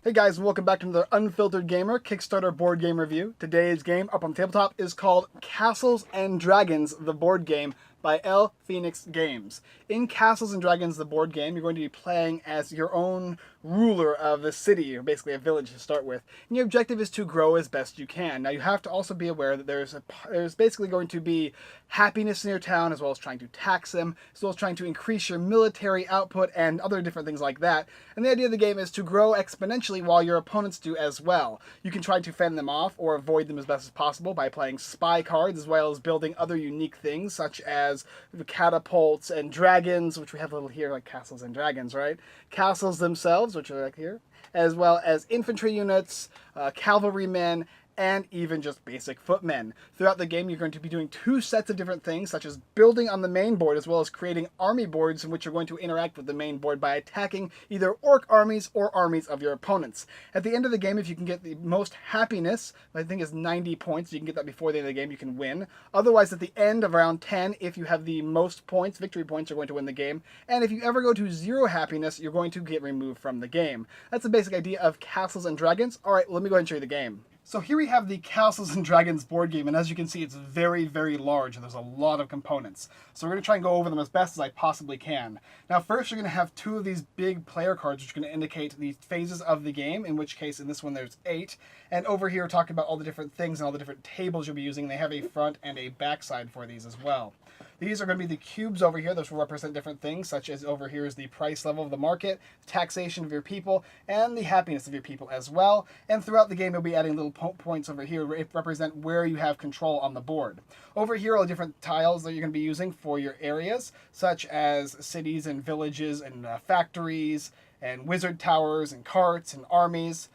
Hey guys, and welcome back to another Unfiltered Gamer Kickstarter board game review. Today's game up on the tabletop is called Castles and Dragons, the board game by L Phoenix Games. In Castles and Dragons, the board game, you're going to be playing as your own ruler of the city, or basically a village to start with. And your objective is to grow as best you can. Now you have to also be aware that there's basically going to be happiness in your town, as well as trying to tax them, as well as trying to increase your military output and other different things like that. And the idea of the game is to grow exponentially while your opponents do as well. You can try to fend them off or avoid them as best as possible by playing spy cards, as well as building other unique things such as catapults and dragons, which we have a little here, like castles and dragons, right? Castles themselves, which are like here, as well as infantry units, cavalrymen, and even just basic footmen. Throughout the game, you're going to be doing two sets of different things, such as building on the main board, as well as creating army boards in which you're going to interact with the main board by attacking either orc armies or armies of your opponents. At the end of the game, if you can get the most happiness, I think is 90 points, you can get that before the end of the game, you can win. Otherwise, at the end of round 10, if you have the most points, victory points, you're going to win the game. And if you ever go to 0 happiness, you're going to get removed from the game. That's the basic idea of Castles and Dragons. Alright, let me go ahead and show you the game. So here we have the Castles and Dragons board game, and as you can see, it's very, very large, and there's a lot of components. So we're going to try and go over them as best as I possibly can. Now first, you're going to have 2 of these big player cards, which are going to indicate the phases of the game, in which case, in this one, there's 8. And over here, we're talking about all the different things and all the different tables you'll be using. They have a front and a back side for these as well. These are going to be the cubes over here. Those will represent different things, such as over here is the price level of the market, taxation of your people, and the happiness of your people as well. And throughout the game, you'll be adding little points over here to represent where you have control on the board. Over here are the different tiles that you're going to be using for your areas, such as cities and villages and factories and wizard towers and carts and armies.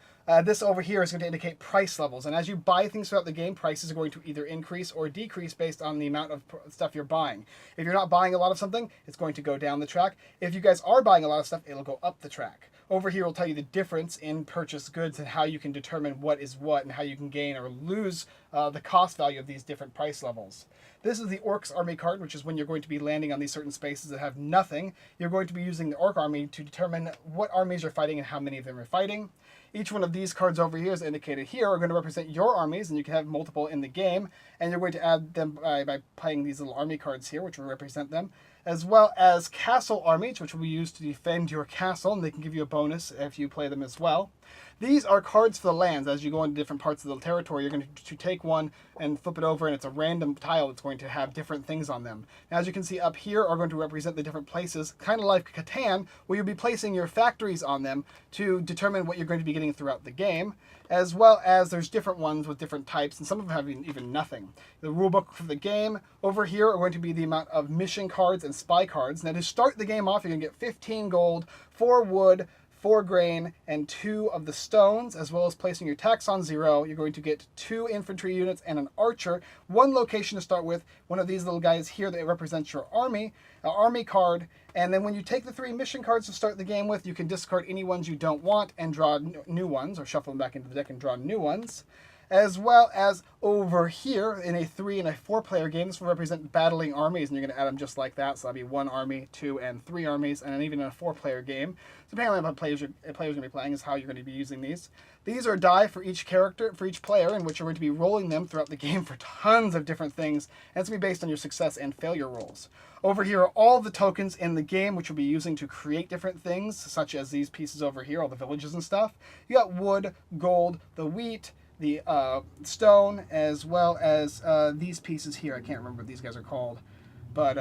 This over here is going to indicate price levels, and as you buy things throughout the game, prices are going to either increase or decrease based on the amount of stuff you're buying. If you're not buying a lot of something, it's going to go down the track. If you guys are buying a lot of stuff, it'll go up the track. Over here will tell you the difference in purchased goods and how you can determine what is what and how you can gain or lose the cost value of these different price levels. This is the Orcs Army card, which is when you're going to be landing on these certain spaces that have nothing. You're going to be using the Orc Army to determine what armies you're fighting and how many of them are fighting. Each one of these cards over here is indicated here are going to represent your armies, and you can have multiple in the game, and you're going to add them by playing these little army cards here, which will represent them, as well as castle armies, which will be used to defend your castle, and they can give you a bonus if you play them as well. These are cards for the lands. As you go into different parts of the territory, you're going to take one and flip it over, and it's a random tile that's going to have different things on them. Now, as you can see up here are going to represent the different places, kind of like Catan, where you'll be placing your factories on them to determine what you're going to be getting throughout the game, as well as there's different ones with different types, and some of them have even nothing. The rulebook for the game over here are going to be the amount of mission cards and spy cards. Now, to start the game off, you're going to get 15 gold, 4 wood, 4 grain, and 2 of the stones, as well as placing your tax on 0. You're going to get 2 infantry units and an archer. 1 location to start with, one of these little guys here that represents your army, an army card, and then when you take the 3 mission cards to start the game with, you can discard any ones you don't want and draw new ones, or shuffle them back into the deck and draw new ones. As well as over here in a 3 and a 4 player game, this will represent battling armies, and you're going to add them just like that. So that'll be 1 army, 2, and 3 armies, and then even in a 4 player game, depending on how players are going to be playing, is how you're going to be using these. These are die for each character, for each player, in which you're going to be rolling them throughout the game for tons of different things, and it's going to be based on your success and failure rolls. Over here are all the tokens in the game, which you'll be using to create different things, such as these pieces over here, all the villages and stuff. You got wood, gold, the wheat, the stone, as well as these pieces here. I can't remember what these guys are called. But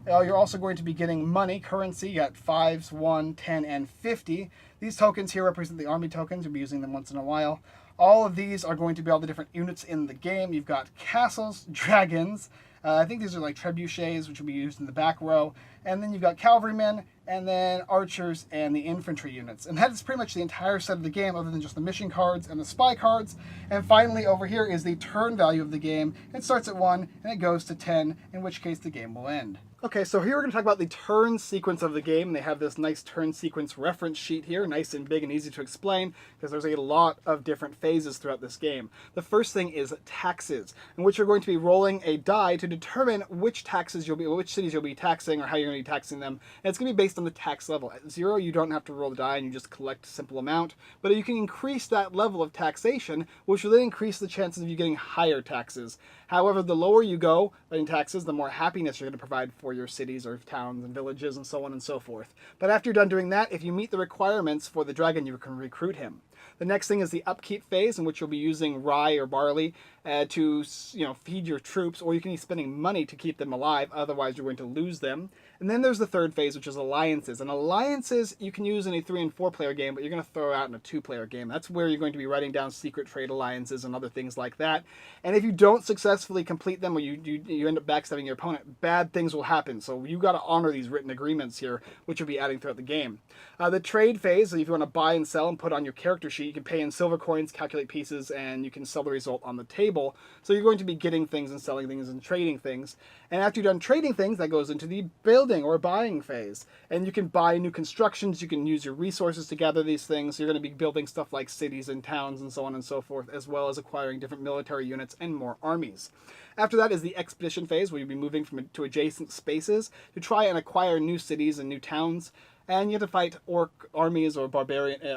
you're also going to be getting money, currency. You got 5s, 1, 10, and 50. These tokens here represent the army tokens. You'll be using them once in a while. All of these are going to be all the different units in the game. You've got castles, dragons. I think these are like trebuchets, which will be used in the back row. And then you've got cavalrymen, and then archers and the infantry units. And that is pretty much the entire set of the game, other than just the mission cards and the spy cards. And finally, over here is the turn value of the game. It starts at 1, and it goes to 10, in which case the game will end. Okay, so here we're going to talk about the turn sequence of the game. They have this nice turn sequence reference sheet here, nice and big and easy to explain, because there's a lot of different phases throughout this game. The first thing is taxes, in which you're going to be rolling a die to determine which cities you'll be taxing, or how you're going to be taxing them. And it's going to be based based on the tax level. At 0, you don't have to roll the die and you just collect a simple amount, but you can increase that level of taxation, which will then increase the chances of you getting higher taxes. However, the lower you go in taxes, the more happiness you're going to provide for your cities or towns and villages and so on and so forth. But after you're done doing that, if you meet the requirements for the dragon, you can recruit him. The next thing is the upkeep phase, in which you'll be using rye or barley to feed your troops, or you can be spending money to keep them alive, otherwise you're going to lose them. And then there's the third phase, which is alliances. And alliances you can use in a 3 and 4 player game, but you're going to throw out in a 2-player game. That's where you're going to be writing down secret trade alliances and other things like that. And if you don't successfully complete them, or you end up backstabbing your opponent, bad things will happen. So you got to honor these written agreements here, which you'll be adding throughout the game. The trade phase, so if you want to buy and sell and put on your character sheet, you can pay in silver coins, calculate pieces, and you can sell the result on the table. So you're going to be getting things and selling things and trading things. And after you're done trading things, that goes into the building or buying phase. And you can buy new constructions, you can use your resources to gather these things. You're going to be building stuff like cities and towns and so on and so forth, as well as acquiring different military units and more armies. After that is the expedition phase, where you'll be moving to adjacent spaces to try and acquire new cities and new towns. And you have to fight orc armies or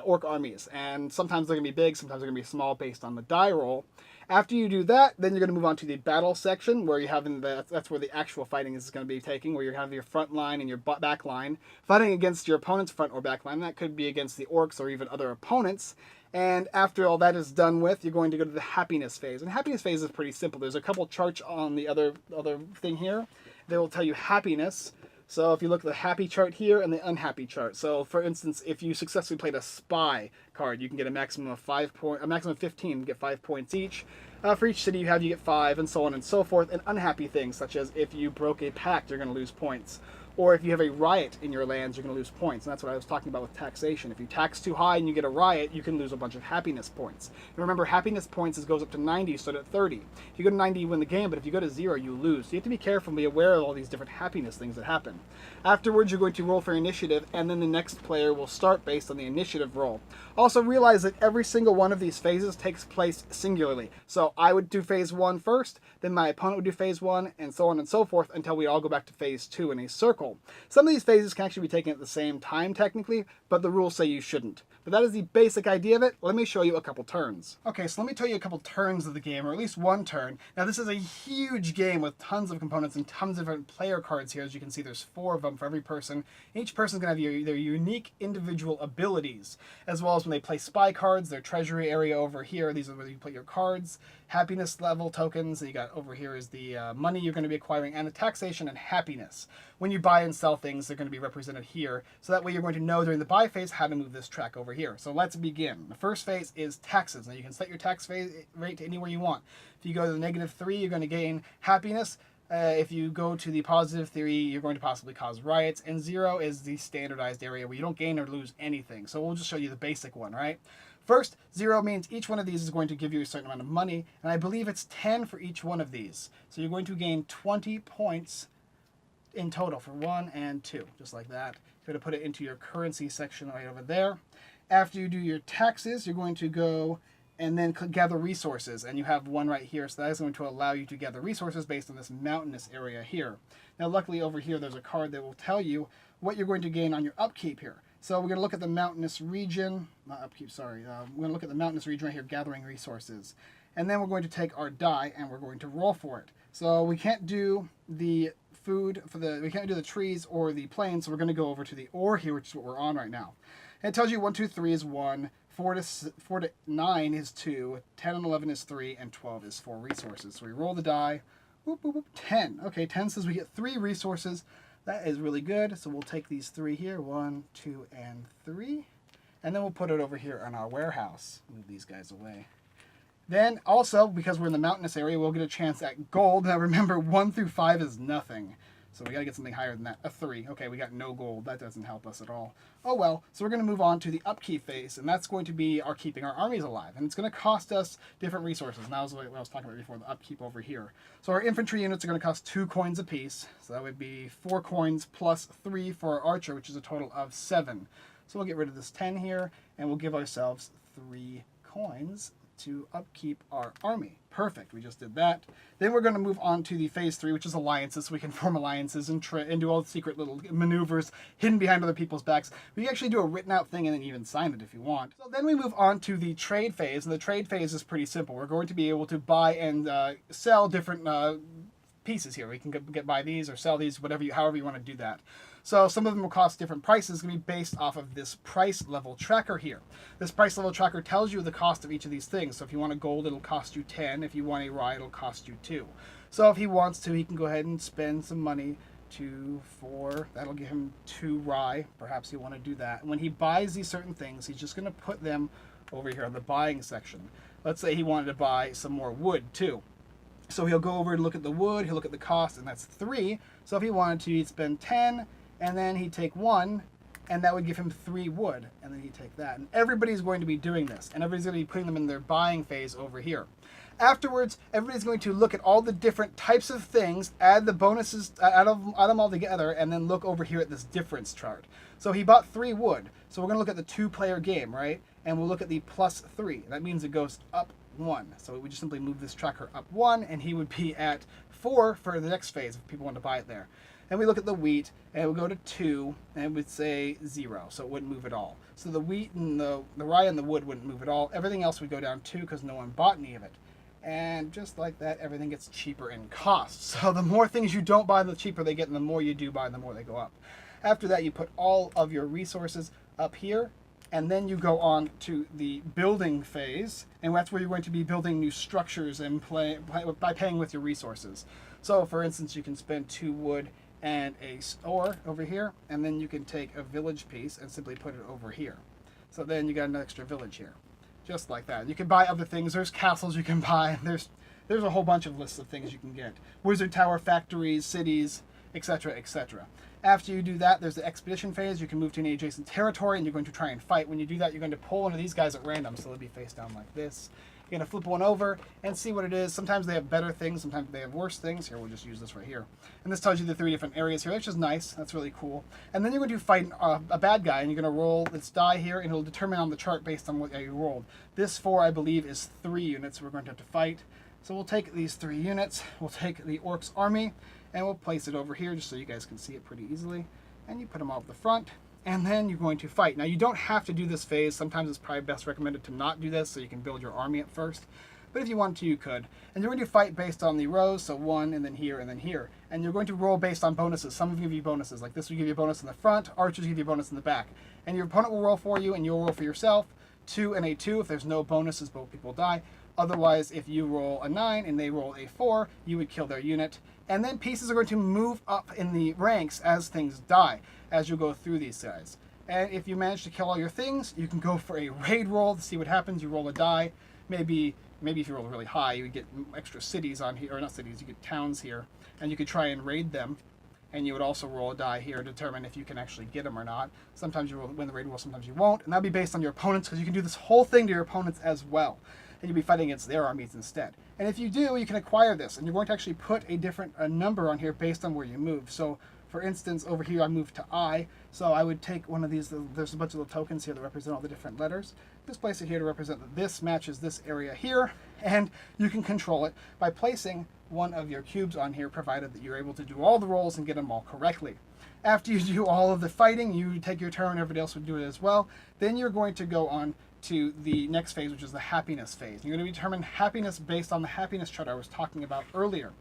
orc armies. And sometimes they're going to be big, sometimes they're going to be small based on the die roll. After you do that, then you're going to move on to the battle section, where you have that's where the actual fighting is going to be taking, where you have your front line and your back line, fighting against your opponent's front or back line. That could be against the orcs or even other opponents. And after all that is done with, you're going to go to the happiness phase. And happiness phase is pretty simple. There's a couple charts on the other thing here. They will tell you happiness. So if you look at the happy chart here and the unhappy chart. So for instance, if you successfully played a spy card, you can get a maximum of 15, get 5 points each. For each city you have, you get 5, and so on and so forth. And unhappy things, such as if you broke a pact, you're going to lose points. Or if you have a riot in your lands, you're going to lose points. And that's what I was talking about with taxation. If you tax too high and you get a riot, you can lose a bunch of happiness points. And remember, happiness points goes up to 90, so at 30. If you go to 90, you win the game, but if you go to 0, you lose. So you have to be careful and be aware of all these different happiness things that happen. Afterwards, you're going to roll for initiative, and then the next player will start based on the initiative roll. Also realize that every single one of these phases takes place singularly. So I would do phase 1 first, then my opponent would do phase 1, and so on and so forth, until we all go back to phase 2 in a circle. Some of these phases can actually be taken at the same time technically, but the rules say you shouldn't. But that is the basic idea of it. Let me show you a couple turns. Okay, so let me tell you a couple turns of the game, or at least one turn. Now this is a huge game with tons of components and tons of different player cards here. As you can see, there's 4 of them for every person. Each person's going to have their unique individual abilities, as well as when they play spy cards, their treasury area over here. These are where you put your cards, happiness level tokens, and you got over here is the money you're going to be acquiring, and the taxation and happiness. When you buy and sell things, they're going to be represented here, so that way you're going to know during the buy phase how to move this track over here. So let's begin. The first phase is taxes. Now you can set your tax rate to anywhere you want. If you go to the -3, you're going to gain happiness. If you go to the +3, you're going to possibly cause riots, and 0 is the standardized area where you don't gain or lose anything. So we'll just show you the basic one, right? First, 0 means each one of these is going to give you a certain amount of money, and I believe it's 10 for each one of these. So you're going to gain 20 points in total for 1 and 2, just like that. You're going to put it into your currency section right over there. After you do your taxes, you're going to go and then gather resources, and you have one right here, so that is going to allow you to gather resources based on this mountainous area here. Now luckily over here there's a card that will tell you what you're going to gain on your upkeep here. So we're going to look at the mountainous region, not upkeep, sorry, we're going to look at the mountainous region right here, gathering resources. And then we're going to take our die and we're going to roll for it. So we can't do the we can't do the trees or the plains, so we're going to go over to the ore here, which is what we're on right now. And it tells you 1, 2, 3 is 1, 4 to 9 is 2, 10 and 11 is 3, and 12 is 4 resources. So we roll the die, whoop, whoop, whoop, 10. Okay, 10 says we get 3 resources. That is really good. So we'll take these 3 here, 1, 2, and 3. And then we'll put it over here in our warehouse. Move these guys away. Then also, because we're in the mountainous area, we'll get a chance at gold. Now remember, 1 through 5 is nothing. So we got to get something higher than that. A 3. Okay, we got no gold. That doesn't help us at all. Oh well. So we're going to move on to the upkeep phase, and that's going to be our keeping our armies alive. And it's going to cost us different resources. And that was what I was talking about before, the upkeep over here. So our infantry units are going to cost 2 coins apiece. So that would be 4 coins plus 3 for our archer, which is a total of 7. So we'll get rid of this 10 here, and we'll give ourselves 3 coins to upkeep our army. Perfect, we just did that. Then we're going to move on to the phase 3, which is alliances, so we can form alliances and do all the secret little maneuvers hidden behind other people's backs. We can actually do a written out thing and then even sign it if you want. So then we move on to the trade phase, and the trade phase is pretty simple. We're going to be able to buy and sell different pieces here. We can buy these or sell these, however you want to do that. So some of them will cost different prices. It's going to be based off of this price level tracker here. This price level tracker tells you the cost of each of these things. So if you want a gold, it'll cost you 10. If you want a rye, it'll cost you 2. So if he wants to, he can go ahead and spend some money. 2, 4, that'll give him 2 rye. Perhaps he'll want to do that. And when he buys these certain things, he's just going to put them over here in the buying section. Let's say he wanted to buy some more wood too. So he'll go over and look at the wood, he'll look at the cost, and that's 3. So if he wanted to, he'd spend 10, and then he'd take 1, and that would give him 3 wood, and then he'd take that. And everybody's going to be doing this, and everybody's going to be putting them in their buying phase over here. Afterwards, everybody's going to look at all the different types of things, add the bonuses, add them all together, and then look over here at this difference chart. So he bought 3 wood, so we're going to look at the 2-player game, right? And we'll look at the +3. That means it goes up 1. So we just simply move this tracker up 1, and he would be at 4 for the next phase if people want to buy it there. And we look at the wheat, and we go to 2, and it would say 0, so it wouldn't move at all. So the wheat and the rye and the wood wouldn't move at all. Everything else would go down 2 because no one bought any of it. And just like that, everything gets cheaper in cost. So the more things you don't buy, the cheaper they get, and the more you do buy, the more they go up. After that, you put all of your resources up here, and then you go on to the building phase, and that's where you're going to be building new structures and by paying with your resources. So for instance, you can spend 2 wood and a ore over here, and then you can take a village piece and simply put it over here. So then you got an extra village here, just like that. You can buy other things. There's castles you can buy. There's a whole bunch of lists of things you can get. Wizard tower, factories, cities, etc., etc. After you do that, there's the expedition phase. You can move to an adjacent territory, and you're going to try and fight. When you do that, you're going to pull one of these guys at random, so they'll be face down like this. You're going to flip one over and see what it is. Sometimes they have better things, sometimes they have worse things. Here, we'll just use this right here. And this tells you the 3 different areas here, which is nice. That's really cool. And then you're going to fight a bad guy, and you're going to roll this die here, and it'll determine on the chart based on what you rolled. This 4, I believe, is 3 units we're going to have to fight. So we'll take these 3 units, we'll take the Orc's army, and we'll place it over here just so you guys can see it pretty easily. And you put them all up the front, and then you're going to fight. Now you don't have to do this phase. Sometimes it's probably best recommended to not do this so you can build your army at first. But if you want to, you could. And you're going to fight based on the rows, so 1, and then here, and then here. And you're going to roll based on bonuses. Some of them give you bonuses, like this will give you a bonus in the front, archers give you a bonus in the back. And your opponent will roll for you, and you'll roll for yourself. 2 and a 2, if there's no bonuses, both people die. Otherwise, if you roll a 9 and they roll a 4, you would kill their unit. And then pieces are going to move up in the ranks as things die, as you go through these guys. And if you manage to kill all your things, you can go for a raid roll to see what happens. You roll a die. Maybe if you roll really high, you would get extra cities on here, or not cities, you get towns here, and you could try and raid them. And you would also roll a die here to determine if you can actually get them or not. Sometimes you will win the raid roll, sometimes you won't. And that'll be based on your opponents, because you can do this whole thing to your opponents as well. And you'll be fighting against their armies instead. And if you do, you can acquire this, and you're going to actually put a different number on here based on where you move. So for instance, over here I moved to I, so I would take one of these. There's a bunch of little tokens here that represent all the different letters. Just place it here to represent that this matches this area here, and you can control it by placing one of your cubes on here, provided that you're able to do all the rolls and get them all correctly. After you do all of the fighting, you take your turn, everybody else would do it as well. Then you're going to go on to the next phase, which is the happiness phase. You're going to determine happiness based on the happiness chart I was talking about earlier.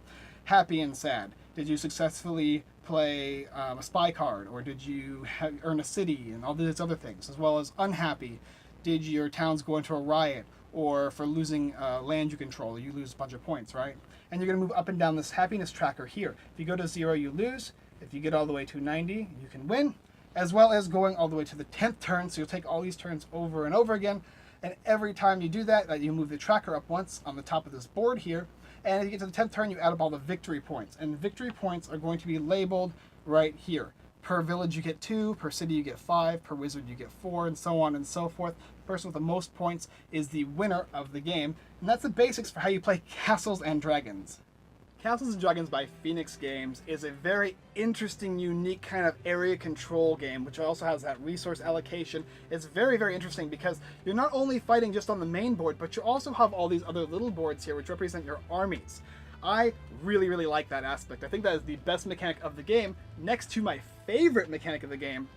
Happy and sad. Did you successfully play a spy card, or did you earn a city, and all these other things, as well as unhappy. Did your towns go into a riot, or for losing land you control, you lose a bunch of points, right? And you're going to move up and down this happiness tracker here. If you go to 0, you lose. If you get all the way to 90, you can win, as well as going all the way to the 10th turn. So you'll take all these turns over and over again. And every time you do that, you move the tracker up once on the top of this board here. And if you get to the 10th turn, you add up all the victory points. And victory points are going to be labeled right here. Per village you get 2, per city you get 5, per wizard you get 4, and so on and so forth. The person with the most points is the winner of the game. And that's the basics for how you play Castles and Dragons. Castles and Dragons by Phoenix Games is a very interesting, unique kind of area control game, which also has that resource allocation. It's very, very interesting because you're not only fighting just on the main board, but you also have all these other little boards here which represent your armies. I really, really like that aspect. I think that is the best mechanic of the game, next to my favorite mechanic of the game,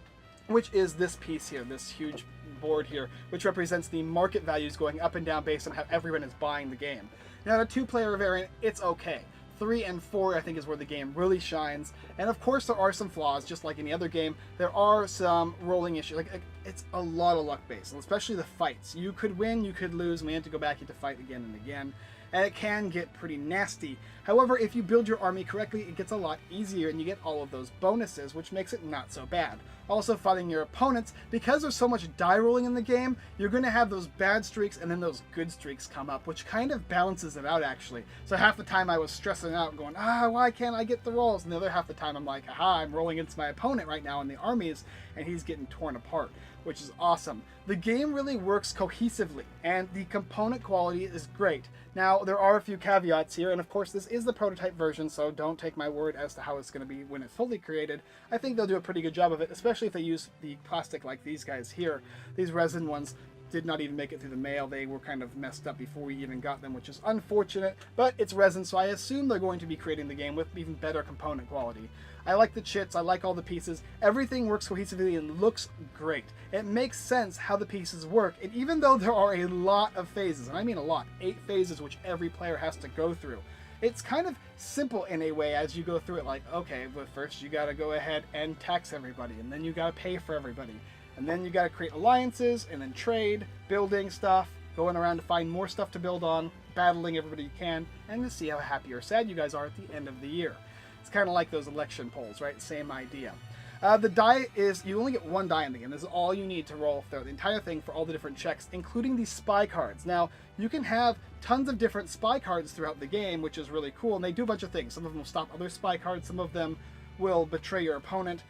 which is this piece here, this huge board here, which represents the market values going up and down based on how everyone is buying the game. Now, the 2-player variant, it's okay. 3 and 4, I think, is where the game really shines. And of course, there are some flaws, just like any other game. There are some rolling issues. Like it's a lot of luck based, especially the fights. You could win, you could lose, and we have to go back to fight again and again. And it can get pretty nasty. However, if you build your army correctly, it gets a lot easier and you get all of those bonuses, which makes it not so bad. Also, fighting your opponents, because there's so much die rolling in the game, you're going to have those bad streaks and then those good streaks come up, which kind of balances it out, actually. So half the time I was stressing out going, why can't I get the rolls? And the other half the time I'm like, I'm rolling against my opponent right now in the armies, and he's getting torn apart, which is awesome. The game really works cohesively, and the component quality is great. Now, there are a few caveats here, and of course this is the prototype version, so don't take my word as to how it's going to be when it's fully created. I think they'll do a pretty good job of it, especially if they use the plastic like these guys here. These resin ones did not even make it through the mail. They were kind of messed up before we even got them, which is unfortunate, but it's resin, so I assume they're going to be creating the game with even better component quality. I like the chits, I like all the pieces. Everything works cohesively and looks great. It makes sense how the pieces work, and even though there are a lot of phases, and I mean a lot, 8 phases which every player has to go through, it's kind of simple in a way as you go through it. Like, okay, but first you gotta go ahead and tax everybody, and then you gotta pay for everybody, and then you gotta create alliances, and then trade, building stuff, going around to find more stuff to build on, battling everybody you can, and to see how happy or sad you guys are at the end of the year. It's kind of like those election polls, right? Same idea. The die is, you only get 1 die in the game. This is all you need to roll through the entire thing for all the different checks, including these spy cards. Now, you can have tons of different spy cards throughout the game, which is really cool, and they do a bunch of things. Some of them will stop other spy cards, some of them will betray your opponent,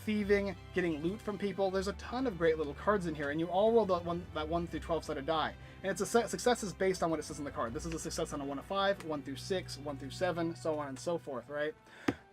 thieving, getting loot from people. There's a ton of great little cards in here, and you all roll that 1 through 12 sided die. And it's a success is based on what it says on the card. This is a success on a 1 to 5, 1 through 6, 1 through 7, so on and so forth, right?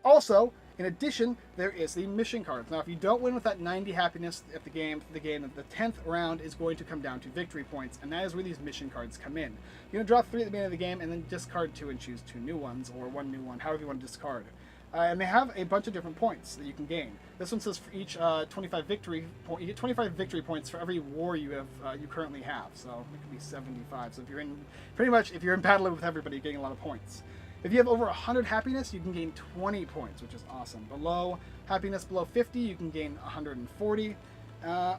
Also, in addition, there is the mission cards. Now, if you don't win with that 90 happiness at the game, the 10th round is going to come down to victory points, and that is where these mission cards come in. You're going to draw 3 at the beginning of the game, and then discard 2 and choose 2 new ones, or 1 new one, however you want to discard. And they have a bunch of different points that you can gain. This one says for each 25 victory point, you get 25 victory points for every war you have, you currently have. So it could be 75. So if you're in, pretty much, if you're in battle with everybody, you're getting a lot of points. If you have over 100 happiness, you can gain 20 points, which is awesome. Below happiness below 50, you can gain 140.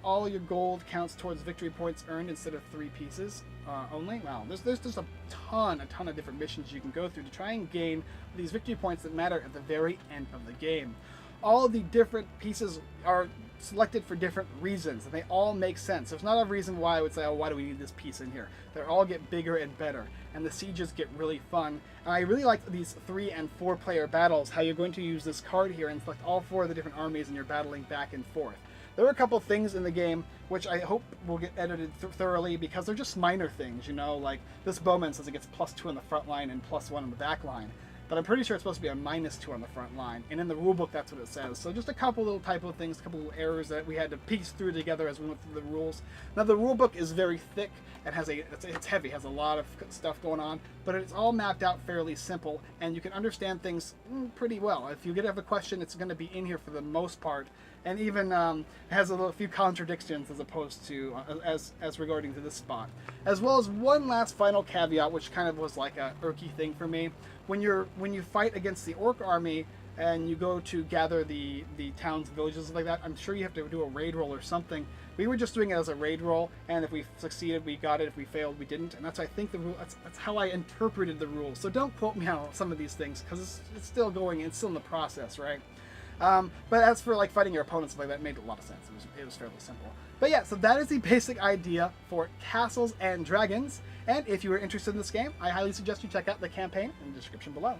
All your gold counts towards victory points earned instead of 3 pieces only. Wow, there's just a ton of different missions you can go through to try and gain these victory points that matter at the very end of the game. All of the different pieces are selected for different reasons, and they all make sense. There's not a reason why I would say, oh, why do we need this piece in here? They all get bigger and better, and the sieges get really fun. And I really like these 3 and 4 player battles, how you're going to use this card here and select all 4 of the different armies, and you're battling back and forth. There are a couple things in the game which I hope will get edited thoroughly, because they're just minor things, you know, like this bowman says it gets +2 on the front line and +1 on the back line. But I'm pretty sure it's supposed to be a -2 on the front line, and in the rulebook that's what it says. So just a couple little typo things, a couple little errors that we had to piece through together as we went through the rules. Now the rulebook is very thick and it's heavy, has a lot of stuff going on, but it's all mapped out fairly simple, and you can understand things pretty well. If you have a question, it's going to be in here for the most part, and even has a few contradictions as opposed to as regarding to this spot. As well as one last final caveat, which kind of was like a irky thing for me. When you fight against the orc army and you go to gather the towns, villages, like that, I'm sure you have to do a raid roll or something. We were just doing it as a raid roll, and if we succeeded, we got it. If we failed, we didn't. And that's, I think, the rule. That's how I interpreted the rules. So don't quote me on some of these things, because it's still going. It's still in the process, right? But as for like fighting your opponents like that, it made a lot of sense. It was fairly simple. But yeah, so that is the basic idea for Castles and Dragons. And if you are interested in this game, I highly suggest you check out the campaign in the description below.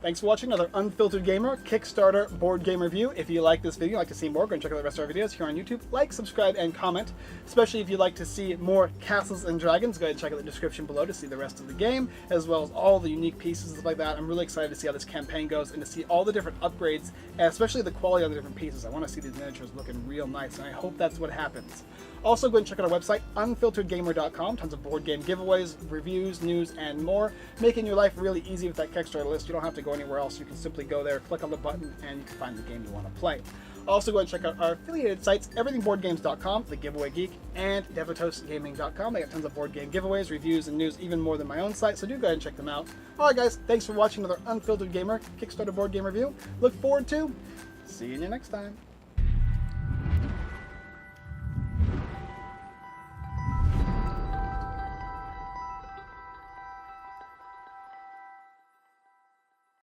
Thanks for watching another Unfiltered Gamer Kickstarter board game review. If you like this video, you'd like to see more, go and check out the rest of our videos here on YouTube. Like, subscribe, and comment. Especially if you'd like to see more Castles and Dragons, go ahead and check out the description below to see the rest of the game, as well as all the unique pieces and stuff like that. I'm really excited to see how this campaign goes and to see all the different upgrades, and especially the quality of the different pieces. I want to see these miniatures looking real nice, and I hope that's what happens. Also, go ahead and check out our website, unfilteredgamer.com. Tons of board game giveaways, reviews, news, and more, making your life really easy with that Kickstarter list. You don't have to go anywhere else. You can simply go there, click on the button, and you can find the game you want to play. Also, go ahead and check out our affiliated sites, everythingboardgames.com, The Giveaway Geek, and devotosgaming.com. They got tons of board game giveaways, reviews, and news, even more than my own site, so do go ahead and check them out. Alright guys, thanks for watching another Unfiltered Gamer Kickstarter board game review. Look forward to seeing you next time.